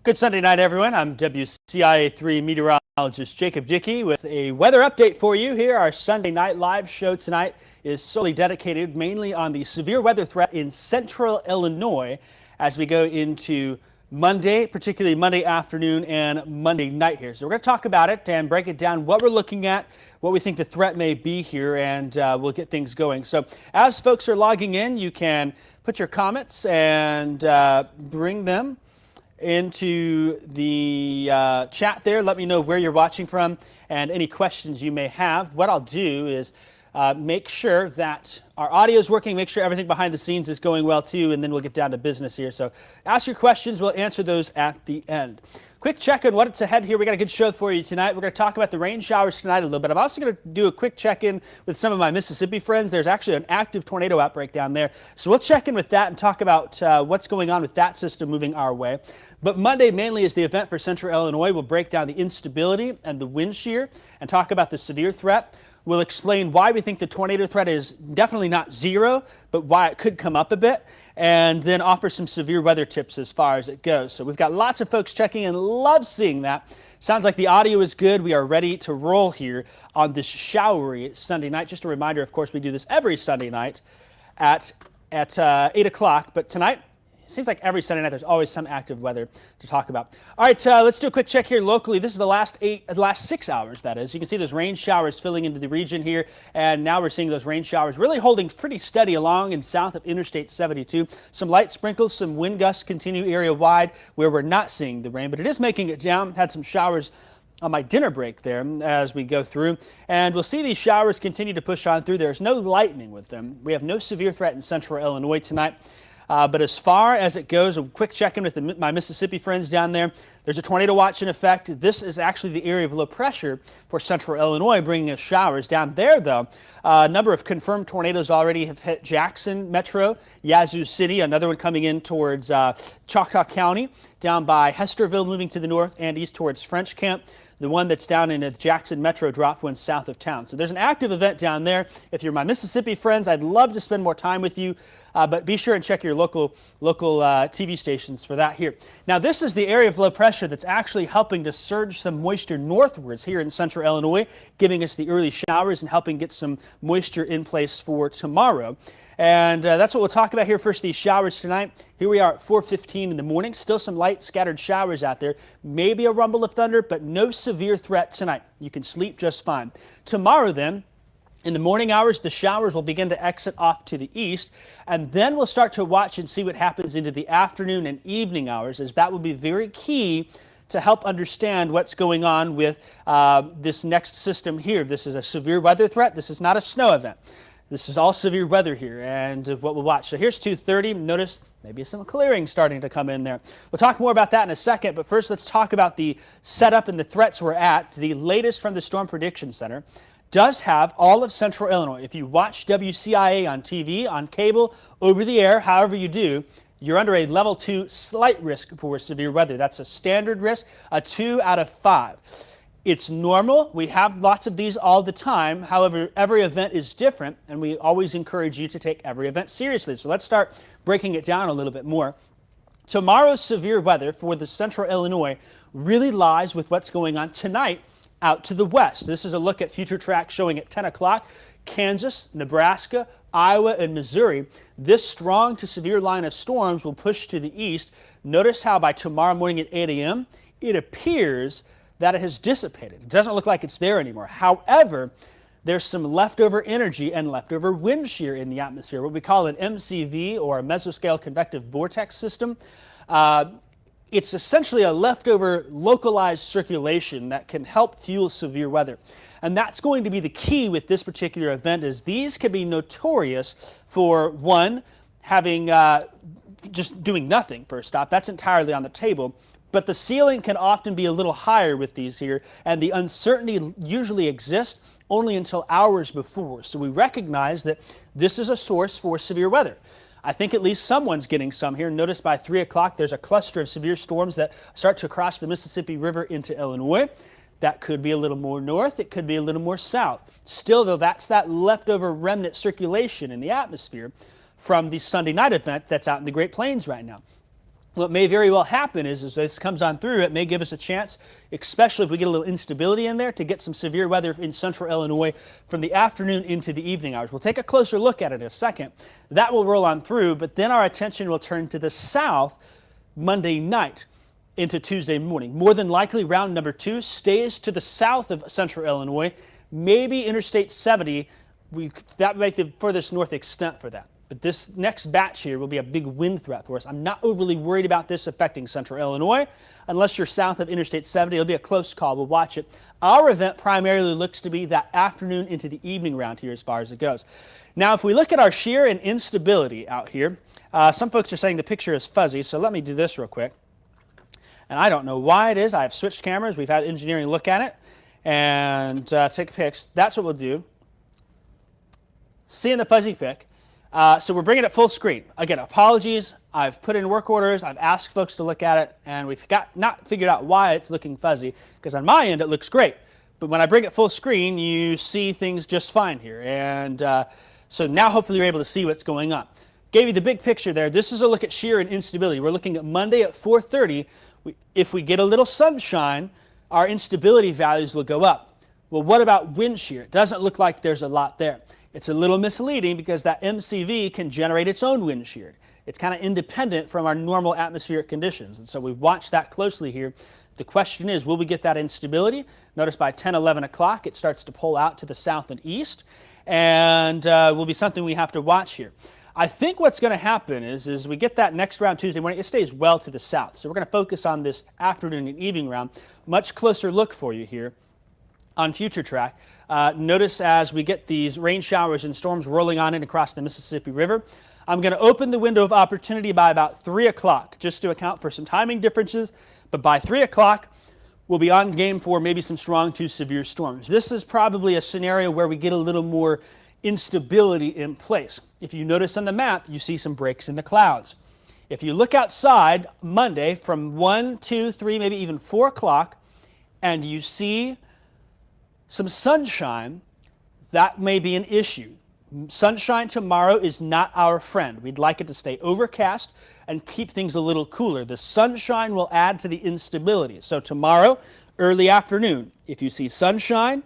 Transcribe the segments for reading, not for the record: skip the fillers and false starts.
Good Sunday night, everyone. I'm WCIA3 meteorologist Jacob Dickey with a weather update for you here. Our Sunday night live show tonight is solely dedicated mainly on the severe weather threat in central Illinois as we go into Monday, particularly Monday afternoon and Monday night here. So we're going to talk about it and break it down, what we're looking at, what we think the threat may be here, and we'll get things going. So as folks are logging in, you can put your comments and bring them into the chat there. Let me know where you're watching from and any questions you may have. What I'll do is make sure that our audio is working, make sure everything behind the scenes is going well too, and then we'll get down to business here. So ask your questions, we'll answer those at the end. Quick check on what's ahead here. We got a good show for you tonight. We're going to talk about the rain showers tonight a little bit. I'm also going to do a quick check-in with some of my Mississippi friends. There's actually an active tornado outbreak down there. So we'll check in with that and talk about what's going on with that system moving our way. But Monday mainly is the event for central Illinois. We'll break down the instability and the wind shear and talk about the severe threat. We'll explain why we think the tornado threat is definitely not zero, but why it could come up a bit, and then offer some severe weather tips as far as it goes. So we've got lots of folks checking in. Love seeing that. Sounds like the audio is good. We are ready to roll here on this showery Sunday night. Just a reminder, of course, we do this every Sunday night at 8 o'clock, but tonight, it seems like every Sunday night there's always some active weather to talk about. All right, let's do a quick check here locally. This is the last 6 hours, that is. You can see those rain showers filling into the region here, and now we're seeing those rain showers really holding pretty steady along and south of Interstate 72. Some light sprinkles, some wind gusts continue area-wide where we're not seeing the rain, but it is making it down. Had some showers on my dinner break there as we go through, and we'll see these showers continue to push on through. There's no lightning with them. We have no severe threat in central Illinois tonight. But as far as it goes, a quick check-in with my Mississippi friends down there. There's a tornado watch in effect. This is actually the area of low pressure for central Illinois, bringing us showers. Down there, though, a number of confirmed tornadoes already have hit Jackson Metro, Yazoo City, another one coming in towards Choctaw County, down by Hesterville, moving to the north and east towards French Camp. The one that's down in the Jackson Metro dropped one south of town. So there's an active event down there. If you're my Mississippi friends, I'd love to spend more time with you, but be sure and check your local TV stations for that here. Now, this is the area of low pressure that's actually helping to surge some moisture northwards here in central Illinois, giving us the early showers and helping get some moisture in place for tomorrow. And that's what we'll talk about here first, these showers tonight. Here we are at 4:15 in the morning. Still some light scattered showers out there. Maybe a rumble of thunder, but no severe threat tonight. You can sleep just fine. Tomorrow then, in the morning hours, the showers will begin to exit off to the east, and then we'll start to watch and see what happens into the afternoon and evening hours, as that will be very key to help understand what's going on with this next system here. This is a severe weather threat. This is not a snow event. This is all severe weather here, and what we'll watch. So here's 2:30. Notice maybe some clearing starting to come in there. We'll talk more about that in a second, but first let's talk about the setup and the threats we're at. The latest from the Storm Prediction Center does have all of central Illinois. If you watch WCIA on TV, on cable, over the air, however you do, you're under a level 2 slight risk for severe weather. That's a standard risk, a 2 out of 5. It's normal. We have lots of these all the time. However, every event is different, and we always encourage you to take every event seriously. So let's start breaking it down a little bit more. Tomorrow's severe weather for the central Illinois really lies with what's going on tonight out to the west. This is a look at future tracks showing at 10 o'clock. Kansas, Nebraska, Iowa, and Missouri. This strong to severe line of storms will push to the east. Notice how by tomorrow morning at 8 a.m., it appears that it has dissipated. It doesn't look like it's there anymore. However, there's some leftover energy and leftover wind shear in the atmosphere, what we call an MCV, or a mesoscale convective vortex system. It's essentially a leftover localized circulation that can help fuel severe weather. And that's going to be the key with this particular event, is these can be notorious for, one, having just doing nothing for a stop. That's entirely on the table. But the ceiling can often be a little higher with these here, and the uncertainty usually exists only until hours before. So we recognize that this is a source for severe weather. I think at least someone's getting some here. Notice by 3 o'clock there's a cluster of severe storms that start to cross the Mississippi River into Illinois. That could be a little more north, it could be a little more south. Still, though, that's that leftover remnant circulation in the atmosphere from the Sunday night event that's out in the Great Plains right now. What may very well happen is as this comes on through, it may give us a chance, especially if we get a little instability in there, to get some severe weather in central Illinois from the afternoon into the evening hours. We'll take a closer look at it in a second. That will roll on through, but then our attention will turn to the south Monday night into Tuesday morning. More than likely, round number 2 stays to the south of central Illinois, maybe Interstate 70. That might be the furthest north extent for that. But this next batch here will be a big wind threat for us. I'm not overly worried about this affecting central Illinois. Unless you're south of Interstate 70, it'll be a close call. We'll watch it. Our event primarily looks to be that afternoon into the evening round here as far as it goes. Now, if we look at our shear and instability out here, some folks are saying the picture is fuzzy, so let me do this real quick. And I don't know why it is. I have switched cameras. We've had engineering look at it and take pics. That's what we'll do. Seeing the fuzzy pic. So we're bringing it full screen. Again, apologies. I've put in work orders. I've asked folks to look at it, and we've not figured out why it's looking fuzzy, because on my end it looks great. But when I bring it full screen, you see things just fine here. And so now hopefully you're able to see what's going on. Gave you the big picture there. This is a look at shear and instability. We're looking at Monday at 4:30. If we get a little sunshine, our instability values will go up. Well, what about wind shear? It doesn't look like there's a lot there. It's a little misleading because that MCV can generate its own wind shear. It's kind of independent from our normal atmospheric conditions. And so we watch that closely here. The question is, will we get that instability? Notice by 10, 11 o'clock, it starts to pull out to the south and east, and will be something we have to watch here. I think what's going to happen is we get that next round Tuesday morning, it stays well to the south. So we're going to focus on this afternoon and evening round. Much closer look for you here on Future Track. Notice as we get these rain showers and storms rolling on in across the Mississippi River, I'm going to open the window of opportunity by about 3 o'clock just to account for some timing differences. But by 3 o'clock, we'll be on game for maybe some strong to severe storms. This is probably a scenario where we get a little more instability in place. If you notice on the map, you see some breaks in the clouds. If you look outside Monday from 1, 2, 3, maybe even 4 o'clock, and you see some sunshine, that may be an issue. Sunshine tomorrow is not our friend. We'd like it to stay overcast and keep things a little cooler. The sunshine will add to the instability. So tomorrow, early afternoon, if you see sunshine,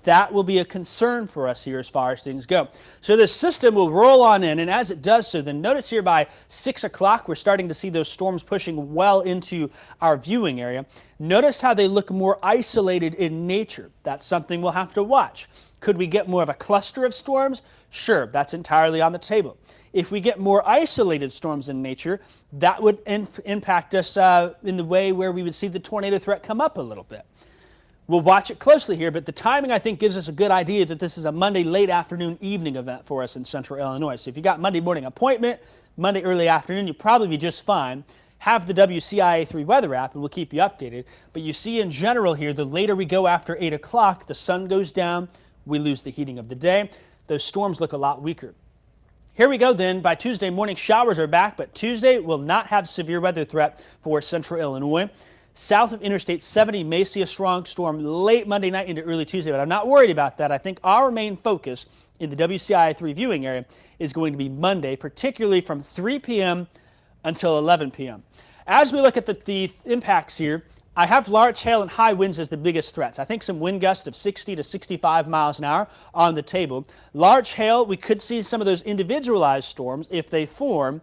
that will be a concern for us here as far as things go. So this system will roll on in, and as it does so, then notice here by 6 o'clock, we're starting to see those storms pushing well into our viewing area. Notice how they look more isolated in nature. That's something we'll have to watch. Could we get more of a cluster of storms? Sure, that's entirely on the table. If we get more isolated storms in nature, that would impact us in the way where we would see the tornado threat come up a little bit. We'll watch it closely here, but the timing, I think, gives us a good idea that this is a Monday late afternoon evening event for us in central Illinois. So if you got Monday morning appointment, Monday early afternoon, you'll probably be just fine. Have the WCIA3 weather app, and we'll keep you updated. But you see in general here, the later we go after 8 o'clock, the sun goes down, we lose the heating of the day. Those storms look a lot weaker. Here we go then. By Tuesday morning, showers are back, but Tuesday will not have severe weather threat for central Illinois. South of Interstate 70 may see a strong storm late Monday night into early Tuesday, but I'm not worried about that. I think our main focus in the WCIA3 viewing area is going to be Monday, particularly from 3 p.m. until 11 p.m. As we look at the impacts here, I have large hail and high winds as the biggest threats. I think some wind gusts of 60 to 65 miles an hour on the table. Large hail, we could see some of those individualized storms, if they form,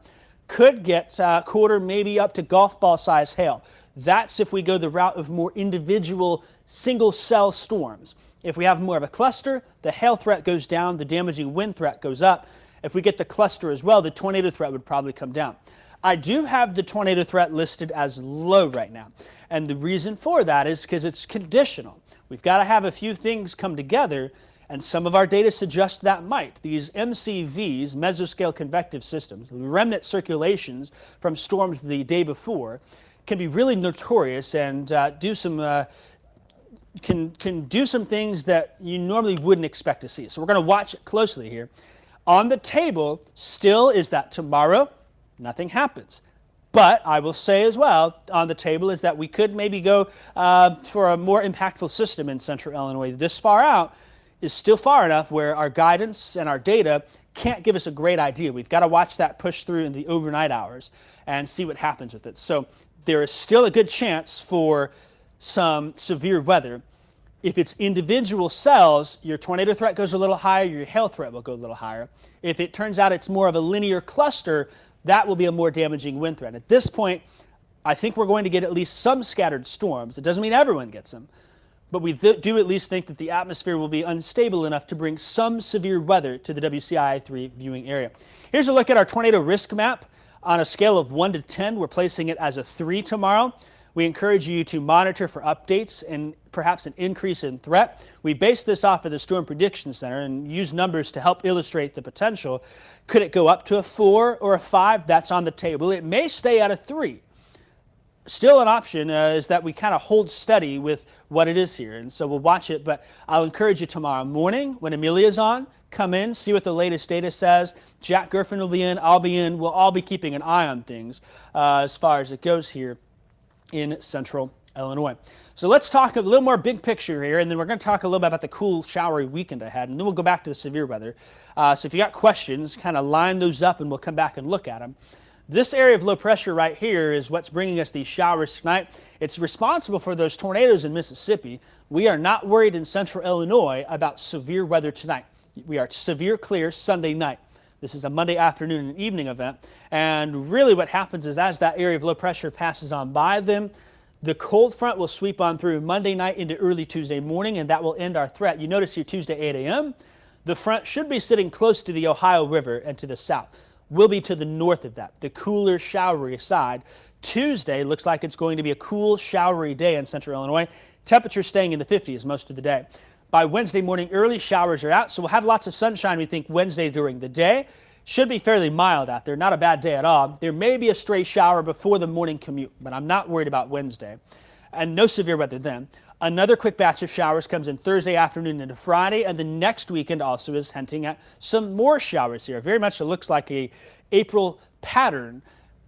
could get quarter, maybe up to golf ball size hail. That's if we go the route of more individual single cell storms. If we have more of a cluster, the hail threat goes down, the damaging wind threat goes up. If we get the cluster as well, the tornado threat would probably come down. I do have the tornado threat listed as low right now. And the reason for that is because it's conditional. We've got to have a few things come together, and some of our data suggests that might. These MCVs, mesoscale convective systems, remnant circulations from storms the day before, can be really notorious and can do some things that you normally wouldn't expect to see. So we're going to watch it closely here. On the table still is that tomorrow nothing happens. But I will say as well, on the table is that we could maybe go for a more impactful system in central Illinois. This far out is still far enough where our guidance and our data can't give us a great idea. We've got to watch that push through in the overnight hours and see what happens with it. So there is still a good chance for some severe weather. If it's individual cells, your tornado threat goes a little higher, your hail threat will go a little higher. If it turns out it's more of a linear cluster, that will be a more damaging wind threat. At this point, I think we're going to get at least some scattered storms. It doesn't mean everyone gets them, but we do at least think that the atmosphere will be unstable enough to bring some severe weather to the WCIA3 viewing area. Here's a look at our tornado risk map. On a scale of 1 to 10, we're placing it as a 3 tomorrow. We encourage you to monitor for updates and perhaps an increase in threat. We base this off of the Storm Prediction Center and use numbers to help illustrate the potential. Could it go up to a 4 or a 5? That's on the table. It may stay at a 3. Still an option is that we kind of hold steady with what it is here, and so we'll watch it. But I'll encourage you tomorrow morning when Amelia's on, come in, see what the latest data says. Jack Griffin will be in, I'll be in. We'll all be keeping an eye on things as far as it goes here in central Illinois. So let's talk a little more big picture here, and then we're going to talk a little bit about the cool, showery weekend ahead, and then we'll go back to the severe weather. So if you got questions, kind of line those up, and we'll come back and look at them. This area of low pressure right here is what's bringing us these showers tonight. It's responsible for those tornadoes in Mississippi. We are not worried in central Illinois about severe weather tonight. We are severe clear Sunday night. This is a Monday afternoon and evening event. And really what happens is as that area of low pressure passes on by them, the cold front will sweep on through Monday night into early Tuesday morning, and that will end our threat. You notice here Tuesday 8 a.m., the front should be sitting close to the Ohio River and to the south. Will be to the north of that, the cooler, showery side. Tuesday looks like it's going to be a cool, showery day in central Illinois. Temperatures staying in the 50s most of the day. By Wednesday morning, early showers are out, so we'll have lots of sunshine, we think, Wednesday during the day. Should be fairly mild out there, not a bad day at all. There may be a stray shower before the morning commute, but I'm not worried about Wednesday. And no severe weather then. Another quick batch of showers comes in Thursday afternoon into Friday, and the next weekend also is hinting at some more showers here. Very much it looks like a April pattern.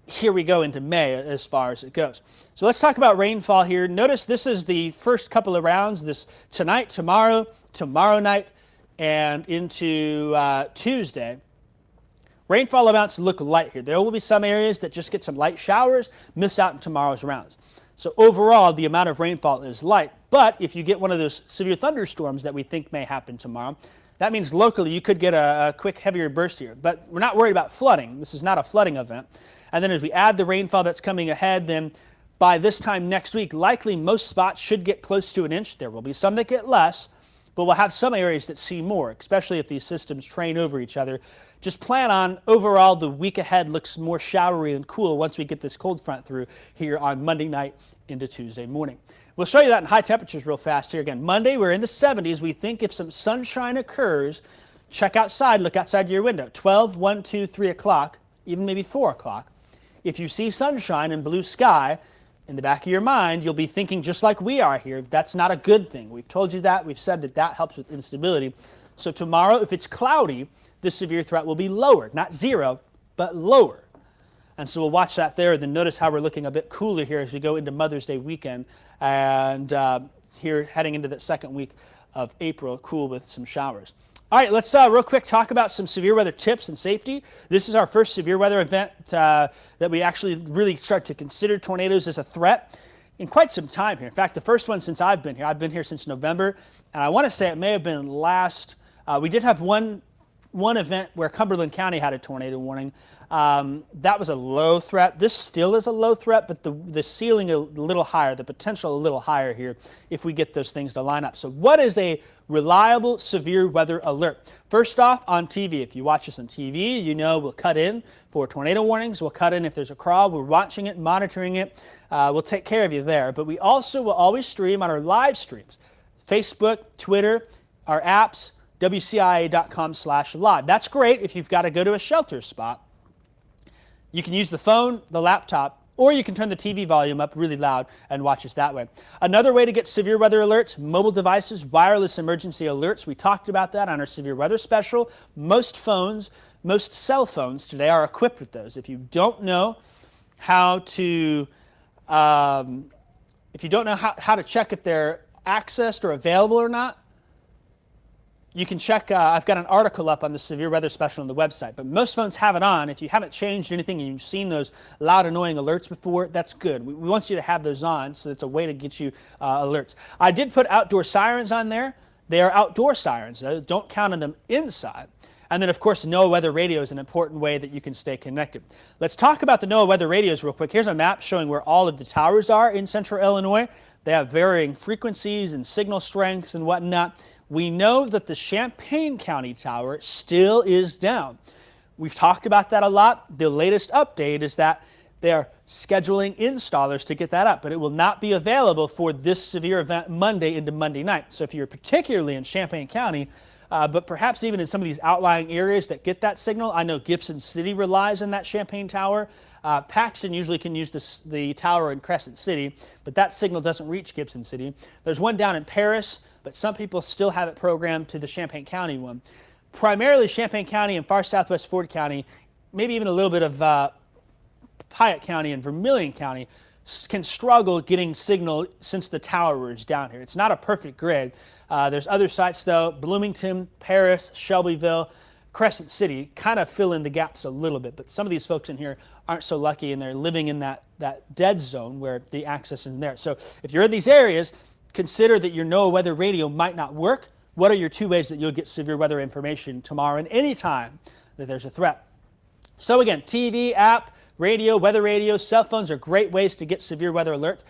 Here we go into May as far as it goes. So let's talk about rainfall here. Notice this is the first couple of rounds, this tonight, tomorrow night, and into Tuesday. Rainfall amounts look light here. There will be some areas that just get some light showers, miss out in tomorrow's rounds. So overall, the amount of rainfall is light. But if you get one of those severe thunderstorms that we think may happen tomorrow, that means locally you could get a quick, heavier burst here. But we're not worried about flooding. This is not a flooding event. And then as we add the rainfall that's coming ahead, then by this time next week, likely most spots should get close to an inch. There will be some that get less, but we'll have some areas that see more, especially if these systems train over each other. Just plan on overall the week ahead looks more showery and cool once we get this cold front through here on Monday night into Tuesday morning. We'll show you that in high temperatures real fast here again. Monday, we're in the 70s. We think if some sunshine occurs, check outside, look outside your window. 12, 1, 2, 3 o'clock, even maybe 4 o'clock. If you see sunshine and blue sky, in the back of your mind, you'll be thinking just like we are here. That's not a good thing. We've told you that. We've said that that helps with instability. So tomorrow, if it's cloudy, the severe threat will be lower. Not zero, but lower. And so we'll watch that there. And then notice how we're looking a bit cooler here as we go into Mother's Day weekend. And here heading into the second week of April, cool with some showers. All right, let's real quick talk about some severe weather tips and safety. This is our first severe weather event that we actually really start to consider tornadoes as a threat in quite some time here. In fact, the first one since I've been here. I've been here since November, and I want to say it may have been last. We did have one event where Cumberland County had a tornado warning. That was a low threat. This still is a low threat, but the ceiling a little higher, the potential a little higher here if we get those things to line up. So what is a reliable severe weather alert? First off, on TV. If you watch us on TV, you know we'll cut in for tornado warnings. We'll cut in if there's a crawl. We're watching it, monitoring it. We'll take care of you there. But we also will always stream on our live streams. Facebook, Twitter, our apps, WCIA.com/live. That's great if you've got to go to a shelter spot. You can use the phone, the laptop, or you can turn the TV volume up really loud and watch us that way. Another way to get severe weather alerts, mobile devices, wireless emergency alerts. We talked about that on our severe weather special. Most cell phones today are equipped with those. If you don't know how to, how to check if they're accessed or available or not, you can check, I've got an article up on the severe weather special on the website, but most phones have it on. If you haven't changed anything and you've seen those loud, annoying alerts before, that's good. We want you to have those on, so it's a way to get you alerts. I did put outdoor sirens on there. They are outdoor sirens. Don't count on them inside. And then, of course, NOAA weather radio is an important way that you can stay connected. Let's talk about the NOAA weather radios real quick. Here's a map showing where all of the towers are in central Illinois. They have varying frequencies and signal strengths and whatnot. We know that the Champaign County tower still is down. We've talked about that a lot. The latest update is that they're scheduling installers to get that up, but it will not be available for this severe event Monday into Monday night. So if you're particularly in Champaign County, but perhaps even in some of these outlying areas that get that signal, I know Gibson City relies on that Champaign tower. Paxton usually can use the tower in Crescent City, but that signal doesn't reach Gibson City. There's one down in Paris, but some people still have it programmed to the Champaign County one. Primarily Champaign County and far southwest Ford County, maybe even a little bit of Piatt County and Vermilion County can struggle getting signal since the tower is down here. It's not a perfect grid. There's other sites though, Bloomington, Paris, Shelbyville, Crescent City, kind of fill in the gaps a little bit, but some of these folks in here aren't so lucky and they're living in that dead zone where the access isn't there. So if you're in these areas, consider that your NOAA weather radio might not work. What are your two ways that you'll get severe weather information tomorrow and any time that there's a threat? So again, TV, app, radio, weather radio, cell phones are great ways to get severe weather alerts.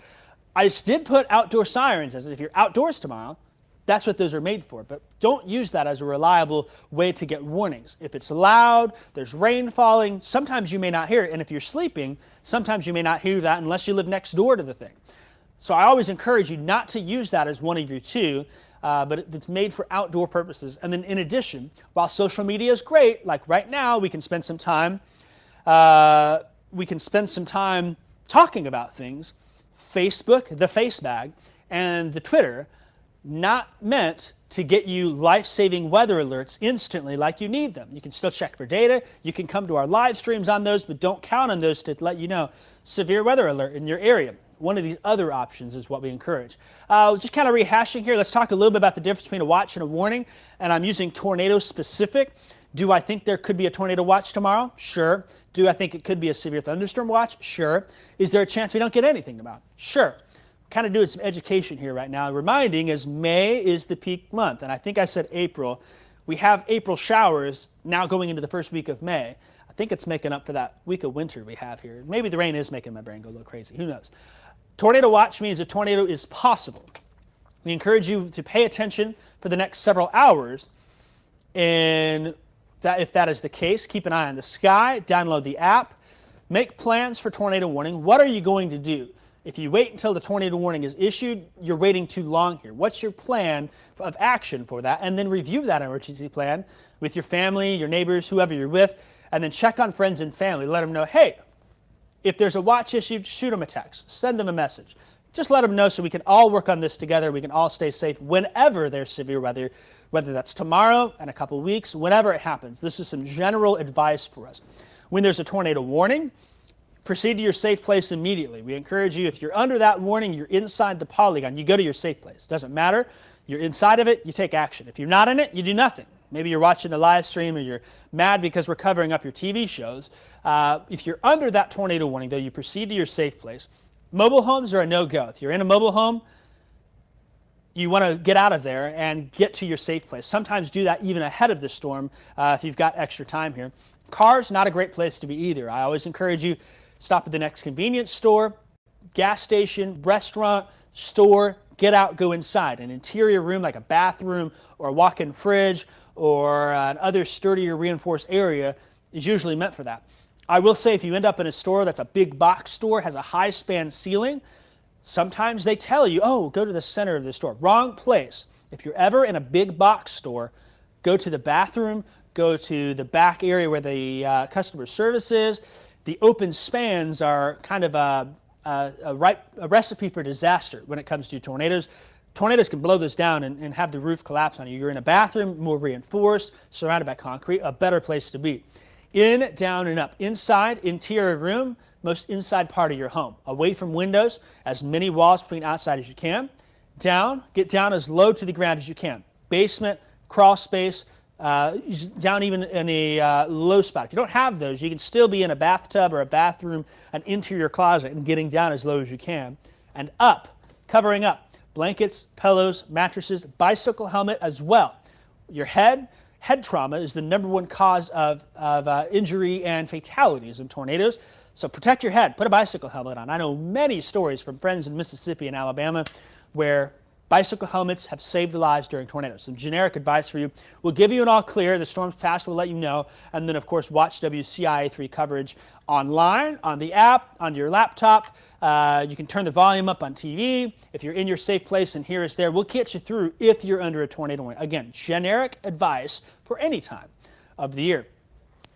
I did put outdoor sirens as if you're outdoors tomorrow, that's what those are made for. But don't use that as a reliable way to get warnings. If it's loud, there's rain falling, sometimes you may not hear it. And if you're sleeping, sometimes you may not hear that unless you live next door to the thing. So I always encourage you not to use that as one of your two, but it's made for outdoor purposes. And then in addition, while social media is great, like right now we can spend some time talking about things. Facebook, the face bag, and the Twitter, not meant to get you life-saving weather alerts instantly like you need them. You can still check for data. You can come to our live streams on those, but don't count on those to let you know severe weather alert in your area. One of these other options is what we encourage. Just kind of rehashing here, let's talk a little bit about the difference between a watch and a warning, and I'm using tornado specific. Do I think there could be a tornado watch tomorrow? Sure. Do I think it could be a severe thunderstorm watch? Sure. Is there a chance we don't get anything tomorrow? Sure. Kind of doing some education here right now, reminding as May is the peak month, and I think I said April. We have April showers now going into the first week of May. I think it's making up for that week of winter we have here. Maybe the rain is making my brain go a little crazy. Who knows? Tornado watch means a tornado is possible. We encourage you to pay attention for the next several hours, and if that is the case, keep an eye on the sky, download the app, make plans for tornado warning. What are you going to do? If you wait until the tornado warning is issued, you're waiting too long here. What's your plan of action for that? And then review that emergency plan with your family, your neighbors, whoever you're with, and then check on friends and family. Let them know, hey, if there's a watch issued, shoot them a text, send them a message. Just let them know so we can all work on this together. We can all stay safe whenever there's severe weather, whether that's tomorrow, in a couple weeks, whenever it happens. This is some general advice for us. When there's a tornado warning, proceed to your safe place immediately. We encourage you, if you're under that warning, you're inside the polygon, you go to your safe place. Doesn't matter. You're inside of it, you take action. If you're not in it, you do nothing. Maybe you're watching the live stream or you're mad because we're covering up your TV shows. If you're under that tornado warning, though, you proceed to your safe place. Mobile homes are a no-go. If you're in a mobile home, you want to get out of there and get to your safe place. Sometimes do that even ahead of the storm if you've got extra time here. Cars, not a great place to be either. I always encourage you, stop at the next convenience store, gas station, restaurant, store, get out, go inside. An interior room like a bathroom or a walk-in fridge or another sturdier reinforced area is usually meant for that. I will say if you end up in a store that's a big box store, has a high span ceiling, sometimes they tell you, oh, go to the center of the store. Wrong place. If you're ever in a big box store, go to the bathroom, go to the back area where the customer service is. The open spans are kind of a recipe for disaster when it comes to tornadoes. Tornadoes can blow those down and have the roof collapse on you. You're in a bathroom, more reinforced, surrounded by concrete, a better place to be. In, down, and up. Inside, interior room, most inside part of your home. Away from windows, as many walls between outside as you can. Down, get down as low to the ground as you can. Basement, crawl space, down even in a low spot. If you don't have those, you can still be in a bathtub or a bathroom, an interior closet, and getting down as low as you can. And up, covering up, blankets, pillows, mattresses, bicycle helmet as well. Your head trauma is the #1 cause of injury and fatalities in tornadoes. So protect your head, put a bicycle helmet on. I know many stories from friends in Mississippi and Alabama where bicycle helmets have saved lives during tornadoes. Some generic advice for you. We'll give you an all clear. The storm's passed, we'll let you know. And then, of course, watch WCIA3 coverage online, on the app, on your laptop. You can turn the volume up on TV. If you're in your safe place and hear us there, we'll get you through if you're under a tornado warning. Again, generic advice for any time of the year.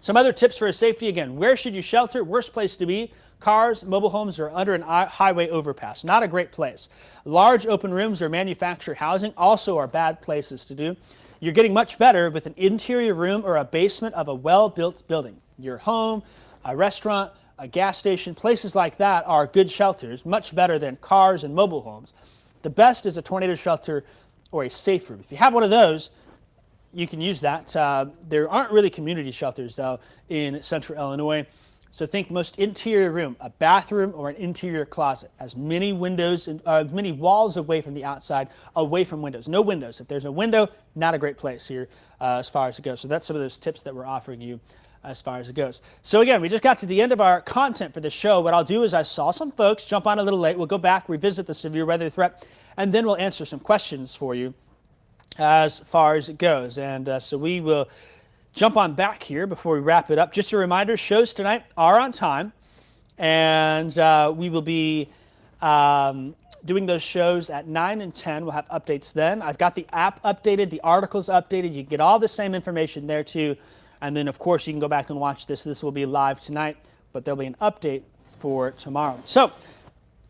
Some other tips for safety. Again, where should you shelter? Worst place to be. Cars, mobile homes are under an highway overpass. Not a great place. Large open rooms or manufactured housing also are bad places to do. You're getting much better with an interior room or a basement of a well-built building. Your home, a restaurant, a gas station, places like that are good shelters, much better than cars and mobile homes. The best is a tornado shelter or a safe room. If you have one of those, you can use that. There aren't really community shelters, though, in central Illinois. So think most interior room, a bathroom or an interior closet. As many windows, many walls away from the outside, away from windows. No windows. If there's a window, not a great place here as far as it goes. So that's some of those tips that we're offering you as far as it goes. So again, we just got to the end of our content for the show. What I'll do is I saw some folks jump on a little late. We'll go back, revisit the severe weather threat, and then we'll answer some questions for you as far as it goes. And so we will jump on back here before we wrap it up. Just a reminder, shows tonight are on time, and we will be doing those shows at 9 and 10. We'll have updates then. I've got the app updated, the articles updated. You can get all the same information there too. And then, of course, you can go back and watch this. This will be live tonight, but there'll be an update for tomorrow. So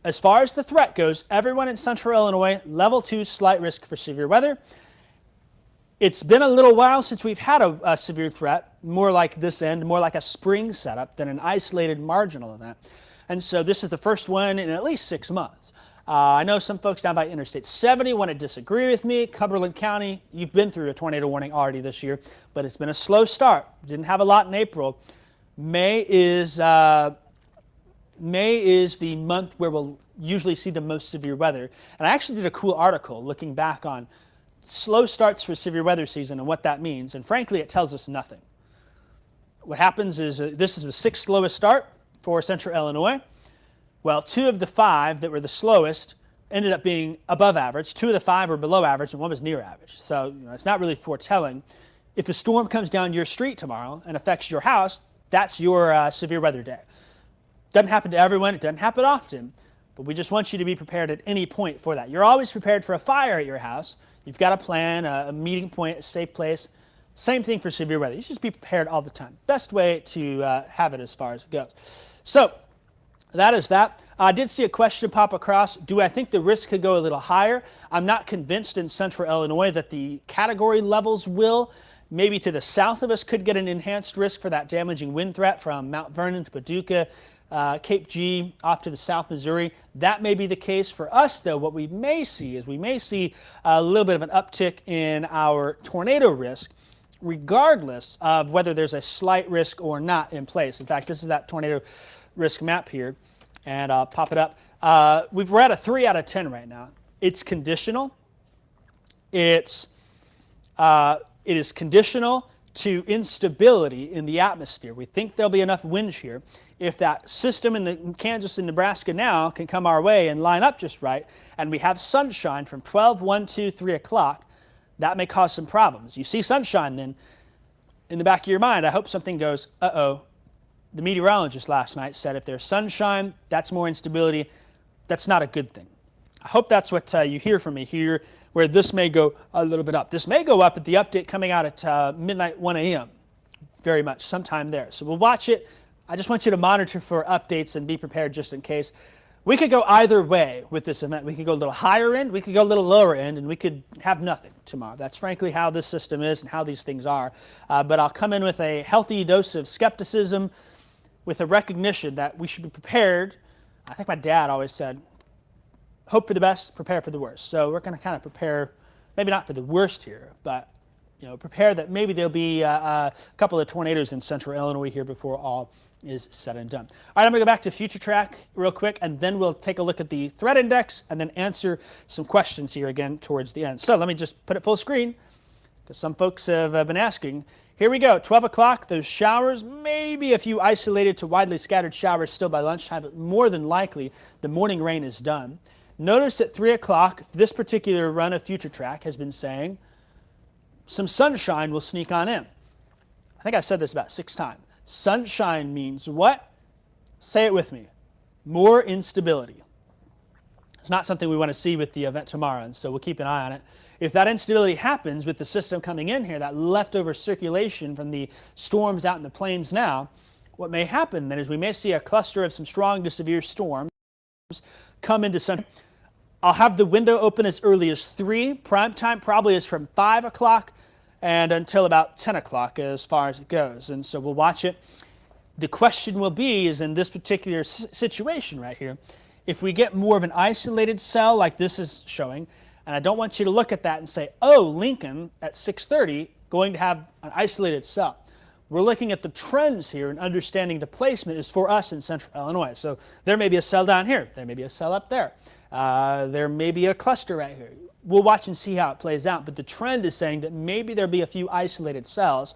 as far as the threat goes, everyone in central Illinois, level 2, slight risk for severe weather. It's been a little while since we've had a severe threat, more like this end, more like a spring setup than an isolated marginal event. And so this is the first one in at least 6 months. I know some folks down by Interstate 70 want to disagree with me. Cumberland County, you've been through a tornado warning already this year, but it's been a slow start. Didn't have a lot in April. May is the month where we'll usually see the most severe weather. And I actually did a cool article looking back on slow starts for severe weather season and what that means. And frankly, it tells us nothing. What happens is this is the 6th slowest start for central Illinois. Well, 2 of the 5 that were the slowest ended up being above average. 2 of the 5 were below average, and 1 was near average. So it's not really foretelling. If a storm comes down your street tomorrow and affects your house, that's your severe weather day. Doesn't happen to everyone. It doesn't happen often. But we just want you to be prepared at any point for that. You're always prepared for a fire at your house. You've got a plan, a meeting point, a safe place. Same thing for severe weather. You should just be prepared all the time. Best way to have it as far as it goes. So that is that. I did see a question pop across. Do I think the risk could go a little higher? I'm not convinced in central Illinois that the category levels will. Maybe to the south of us could get an enhanced risk for that damaging wind threat from Mount Vernon to Paducah, Cape G, off to the South Missouri. That may be the case. For us, though, what we may see is a little bit of an uptick in our tornado risk, regardless of whether there's a slight risk or not in place. In fact, this is that tornado risk map here, and I'll pop it up. We're at a 3 out of 10 right now. It's conditional. It is conditional to instability in the atmosphere. We think there'll be enough wind shear. If that system in Kansas and Nebraska now can come our way and line up just right, and we have sunshine from 12, 1, 2, 3 o'clock, that may cause some problems. You see sunshine, then in the back of your mind, I hope something goes, uh-oh. The meteorologist last night said if there's sunshine, that's more instability. That's not a good thing. I hope that's what you hear from me here, where this may go a little bit up. This may go up at the update coming out at midnight, 1 a.m. Very much, sometime there. So we'll watch it. I just want you to monitor for updates and be prepared just in case. We could go either way with this event. We could go a little higher end, we could go a little lower end, and we could have nothing tomorrow. That's frankly how this system is and how these things are. But I'll come in with a healthy dose of skepticism, with a recognition that we should be prepared. I think my dad always said, hope for the best, prepare for the worst. So we're going to kind of prepare, maybe not for the worst here, but prepare that maybe there'll be a couple of tornadoes in central Illinois here before all is said and done. All right, I'm going to go back to Future Track real quick, and then we'll take a look at the threat index and then answer some questions here again towards the end. So let me just put it full screen because some folks have been asking. Here we go, 12 o'clock, those showers, maybe a few isolated to widely scattered showers still by lunchtime, but more than likely the morning rain is done. Notice at 3 o'clock, this particular run of Future Track has been saying some sunshine will sneak on in. I think I said this about 6 times. Sunshine means what? Say it with me. More instability. It's not something we want to see with the event tomorrow, and so we'll keep an eye on it. If that instability happens with the system coming in here, that leftover circulation from the storms out in the plains now, what may happen then is we may see a cluster of some strong to severe storms come into Central. I'll have the window open as early as 3. Prime time probably is from 5 o'clock and until about 10 o'clock as far as it goes. And so we'll watch it. The question will be is in this particular situation right here, if we get more of an isolated cell like this is showing, and I don't want you to look at that and say, oh, Lincoln at 6:30 going to have an isolated cell. We're looking at the trends here and understanding the placement is for us in central Illinois. So there may be a cell down here. There may be a cell up there. There may be a cluster right here. We'll watch and see how it plays out, but the trend is saying that maybe there'll be a few isolated cells.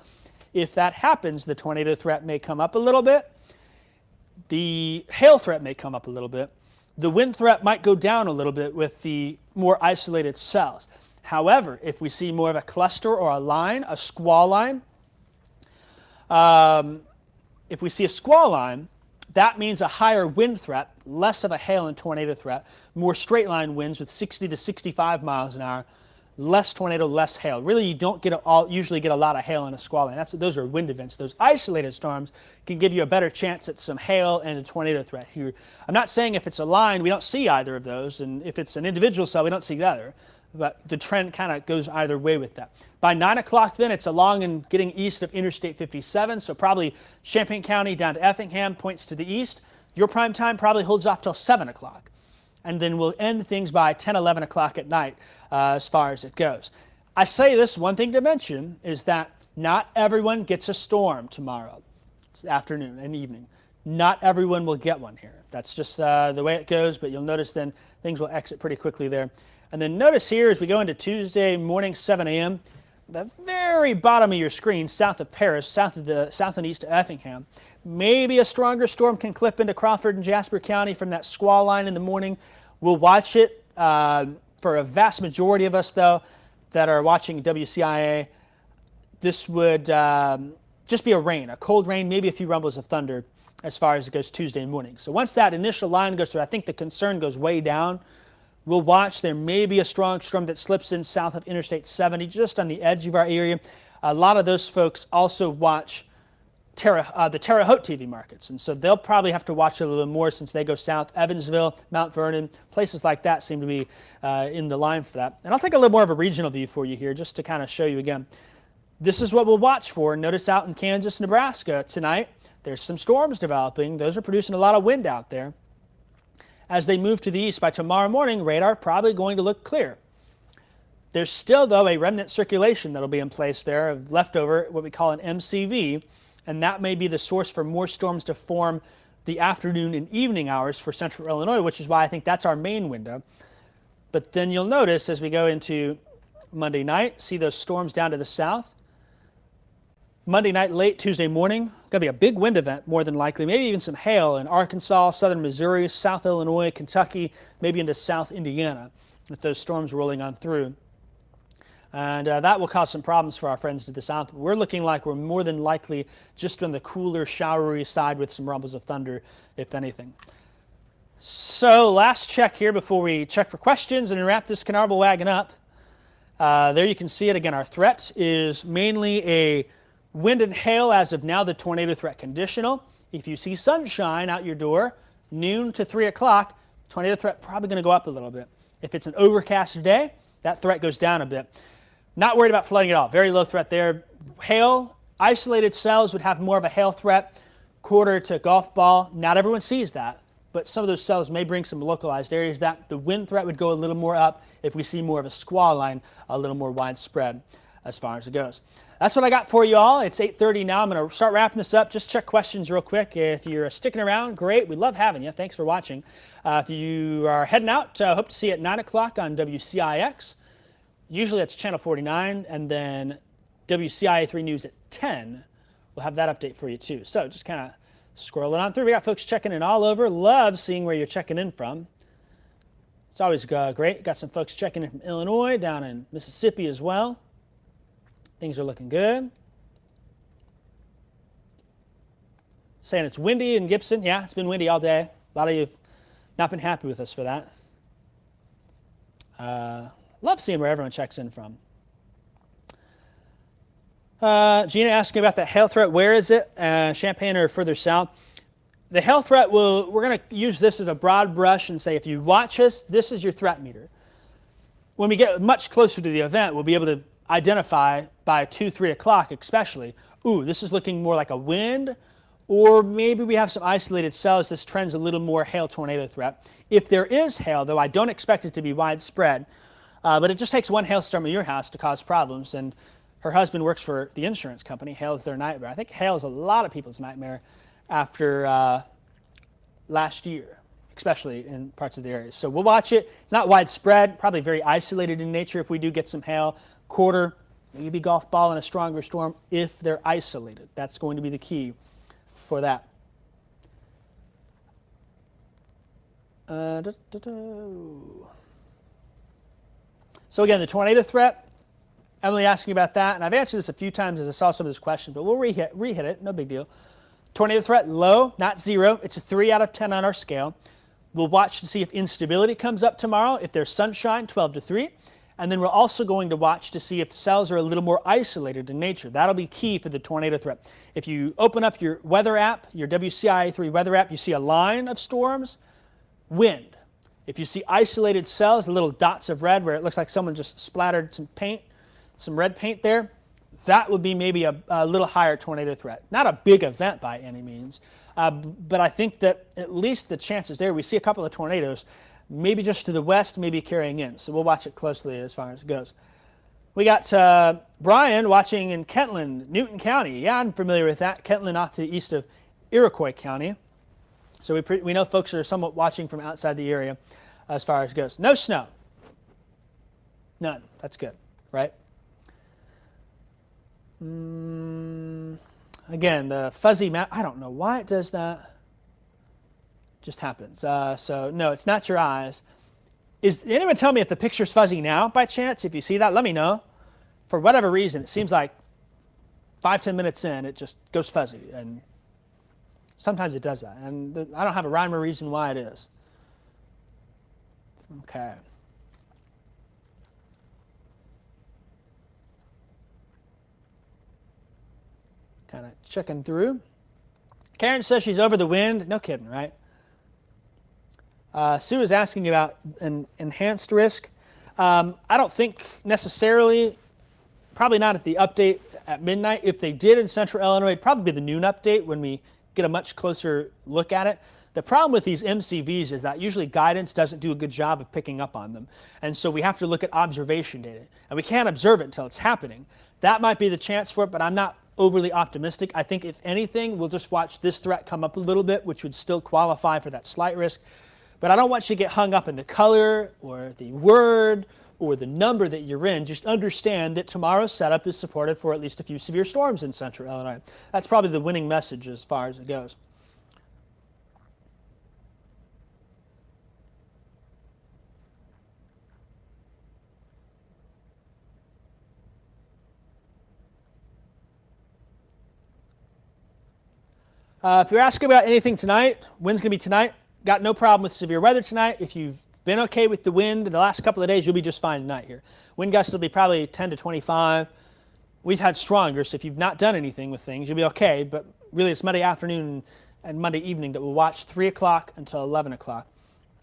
If that happens, the tornado threat may come up a little bit. The hail threat may come up a little bit. The wind threat might go down a little bit with the more isolated cells. However, if we see more of a cluster or a line, a squall line, if we see a squall line, that means a higher wind threat, less of a hail and tornado threat, more straight line winds with 60 to 65 miles an hour, less tornado, less hail. Really, you don't usually get a lot of hail in a squall line. Those are wind events. Those isolated storms can give you a better chance at some hail and a tornado threat here. I'm not saying if it's a line, we don't see either of those, and if it's an individual cell, we don't see the other. But the trend kind of goes either way with that. By 9 o'clock then, it's along and getting east of Interstate 57, so probably Champaign County down to Effingham points to the east. Your prime time probably holds off till 7 o'clock. And then we'll end things by 10, 11 o'clock at night as far as it goes. I say this, one thing to mention is that not everyone gets a storm tomorrow. It's afternoon and evening. Not everyone will get one here. That's just the way it goes, but you'll notice then things will exit pretty quickly there. And then notice here as we go into Tuesday morning, 7 a.m., the very bottom of your screen, south of Paris, south and east of Effingham, maybe a stronger storm can clip into Crawford and Jasper County from that squall line in the morning. We'll watch it. For a vast majority of us, though, that are watching WCIA, this would just be a cold rain, maybe a few rumbles of thunder as far as it goes Tuesday morning. So once that initial line goes through, I think the concern goes way down. We'll watch. There may be a strong storm that slips in south of Interstate 70, just on the edge of our area. A lot of those folks also watch the Terre Haute TV markets, and so they'll probably have to watch a little bit more since they go south. Evansville, Mount Vernon, places like that seem to be in the line for that. And I'll take a little more of a regional view for you here just to kind of show you again. This is what we'll watch for. Notice out in Kansas, Nebraska tonight, there's some storms developing. Those are producing a lot of wind out there. As they move to the east by tomorrow morning, radar probably going to look clear. There's still, though, a remnant circulation that'll be in place there of leftover, what we call an MCV, and that may be the source for more storms to form the afternoon and evening hours for central Illinois, which is why I think that's our main window. But then you'll notice as we go into Monday night, see those storms down to the south. Monday night, late Tuesday morning, going to be a big wind event more than likely, maybe even some hail in Arkansas, southern Missouri, South Illinois, Kentucky, maybe into South Indiana with those storms rolling on through. And that will cause some problems for our friends to the south. We're looking like we're more than likely just on the cooler, showery side with some rumbles of thunder, if anything. So last check here before we check for questions and wrap this Canarble wagon up. There you can see it again. Our threat is mainly a wind and hail as of now, the tornado threat conditional. If you see sunshine out your door, noon to 3 o'clock, tornado threat probably going to go up a little bit. If it's an overcast day, that threat goes down a bit. Not worried about flooding at all. Very low threat there. Hail, isolated cells would have more of a hail threat, quarter to golf ball. Not everyone sees that, but some of those cells may bring some localized areas. That the wind threat would go a little more up if we see more of a squall line, a little more widespread. as far as it goes. That's what I got for you all. It's 8:30 now. I'm going to start wrapping this up. Just check questions real quick. If you're sticking around, great. We love having you. Thanks for watching. If you are heading out, hope to see you at 9 o'clock on WCIX. Usually that's Channel 49, and then WCIA3 News at 10. We'll have that update for you too. So just kind of scrolling on through. We got folks checking in all over. Love seeing where you're checking in from. It's always great. Got some folks checking in from Illinois, down in Mississippi as well. Things are looking good. Saying it's windy in Gibson. Yeah, it's been windy all day. A lot of you have not been happy with us for that. Love seeing where everyone checks in from. Gina asking about the hail threat. Where is it? Champaign or further south? The hail threat, we're going to use this as a broad brush and say if you watch us, this is your threat meter. When we get much closer to the event, we'll be able to identify by 2, 3 o'clock especially, ooh, this is looking more like a wind, or maybe we have some isolated cells. This trends a little more hail tornado threat. If there is hail, though, I don't expect it to be widespread, but it just takes one hailstorm at your house to cause problems. And her husband works for the insurance company. Hail is their nightmare. I think hail is a lot of people's nightmare after last year, especially in parts of the area. So we'll watch it. It's not widespread, probably very isolated in nature if we do get some hail. Quarter, maybe golf ball in a stronger storm if they're isolated. That's going to be the key for that. So again, the tornado threat, Emily asking about that, and I've answered this a few times as I saw some of this questions, but we'll re-hit it, no big deal. Tornado threat, low, not 0. It's a 3 out of 10 on our scale. We'll watch to see if instability comes up tomorrow. If there's sunshine, 12 to 3. And then we're also going to watch to see if cells are a little more isolated in nature. That'll be key for the tornado threat. If you open up your weather app, your WCIA3 weather app, you see a line of storms, wind. If you see isolated cells, little dots of red where it looks like someone just splattered some paint, some red paint there, that would be maybe a little higher tornado threat. Not a big event by any means, but I think that at least the chances there, we see a couple of tornadoes, maybe just to the west, maybe carrying in. So we'll watch it closely as far as it goes. We got Brian watching in Kentland, Newton County. Yeah, I'm familiar with that. Kentland off to the east of Iroquois County. So we know folks are somewhat watching from outside the area as far as it goes. No snow. None. That's good, right? Again, the fuzzy map, I don't know why it does that. Just happens. So no, it's not your eyes. Is anyone tell me if the picture's fuzzy now by chance? If you see that, let me know. For whatever reason, it seems like 5-10 minutes in, it just goes fuzzy, and sometimes it does that. And I don't have a rhyme or reason why it is. Okay. Kind of checking through. Karen says she's over the wind. No kidding, right? Sue is asking about an enhanced risk. I don't think necessarily, probably not at the update at midnight. If they did in central Illinois, it'd probably be the noon update when we get a much closer look at it. The problem with these MCVs is that usually guidance doesn't do a good job of picking up on them. And so we have to look at observation data. And we can't observe it until it's happening. That might be the chance for it, but I'm not overly optimistic. I think if anything, we'll just watch this threat come up a little bit, which would still qualify for that slight risk. But I don't want you to get hung up in the color or the word or the number that you're in. Just understand that tomorrow's setup is supported for at least a few severe storms in central Illinois. That's probably the winning message as far as it goes. If you're asking about anything tonight, wind's going to be tonight. Got no problem with severe weather tonight. If you've been okay with the wind in the last couple of days, you'll be just fine tonight here. Wind gusts will be probably 10 to 25. We've had stronger, so if you've not done anything with things, you'll be okay. But really, it's Monday afternoon and Monday evening that we'll watch 3 o'clock until 11 o'clock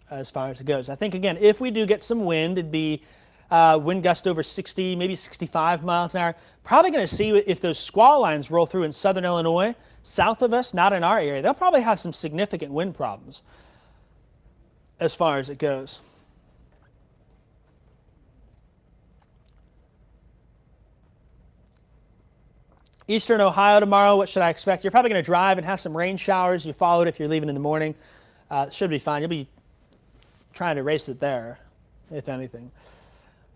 as far as it goes. I think, again, if we do get some wind, it'd be wind gust over 60, maybe 65 miles an hour. Probably going to see if those squall lines roll through in southern Illinois, south of us, not in our area. They'll probably have some significant wind problems as far as it goes. Eastern Ohio tomorrow. What should I expect? You're probably going to drive and have some rain showers. You follow it if you're leaving in the morning. It should be fine. You'll be trying to race it there, if anything.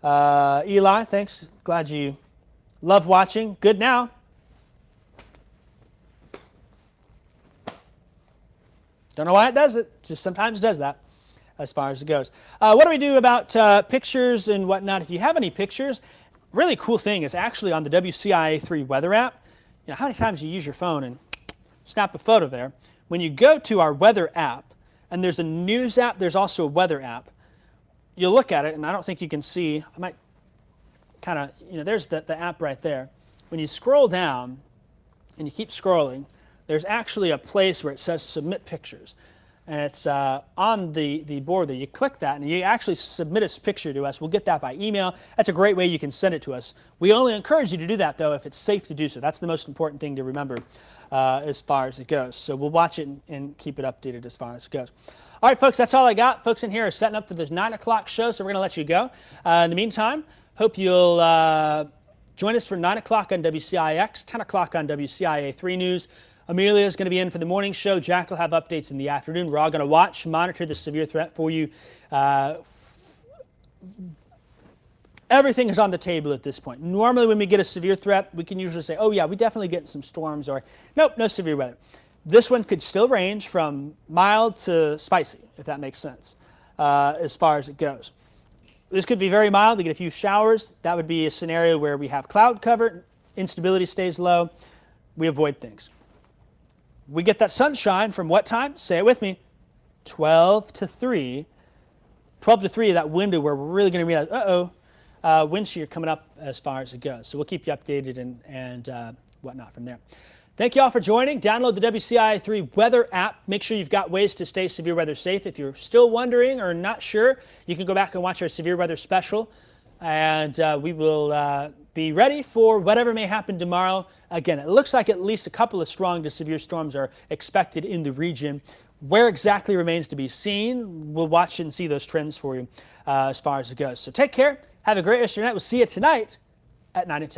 Eli, thanks. Glad you love watching. Good now. Don't know why it does it. Just sometimes does that as far as it goes. What do we do about pictures and whatnot? If you have any pictures, really cool thing is actually on the WCIA3 weather app. You know, how many times you use your phone and snap a photo there? When you go to our weather app, and there's a news app, there's also a weather app. You'll look at it, and I don't think you can see. I might kind of, there's the app right there. When you scroll down and you keep scrolling, there's actually a place where it says submit pictures. And it's on the board there. You click that and you actually submit a picture to us. We'll get that by email. That's a great way you can send it to us. We only encourage you to do that, though, if it's safe to do so. That's the most important thing to remember as far as it goes. So we'll watch it and keep it updated as far as it goes. All right, folks, that's all I got. Folks in here are setting up for this 9 o'clock show, so we're going to let you go. In the meantime, hope you'll join us for 9 o'clock on WCIX, 10 o'clock on WCIA3 News. Amelia is going to be in for the morning show. Jack will have updates in the afternoon. We're all going to watch, monitor the severe threat for you. Everything is on the table at this point. Normally when we get a severe threat, we can usually say, oh yeah, we definitely get some storms, or nope, no severe weather. This one could still range from mild to spicy, if that makes sense, as far as it goes. This could be very mild. We get a few showers. That would be a scenario where we have cloud cover, instability stays low. We avoid things. We get that sunshine from what time? Say it with me. 12 to 3. 12 to 3, that window where we're really going to realize, wind shear coming up as far as it goes. So we'll keep you updated and whatnot from there. Thank you all for joining. Download the WCIA3 weather app. Make sure you've got ways to stay severe weather safe. If you're still wondering or not sure, you can go back and watch our severe weather special. And we will be ready for whatever may happen tomorrow. Again, it looks like at least a couple of strong to severe storms are expected in the region. Where exactly remains to be seen. We'll watch and see those trends for you as far as it goes. So take care. Have a great rest of your night. We'll see you tonight at 9 and 10.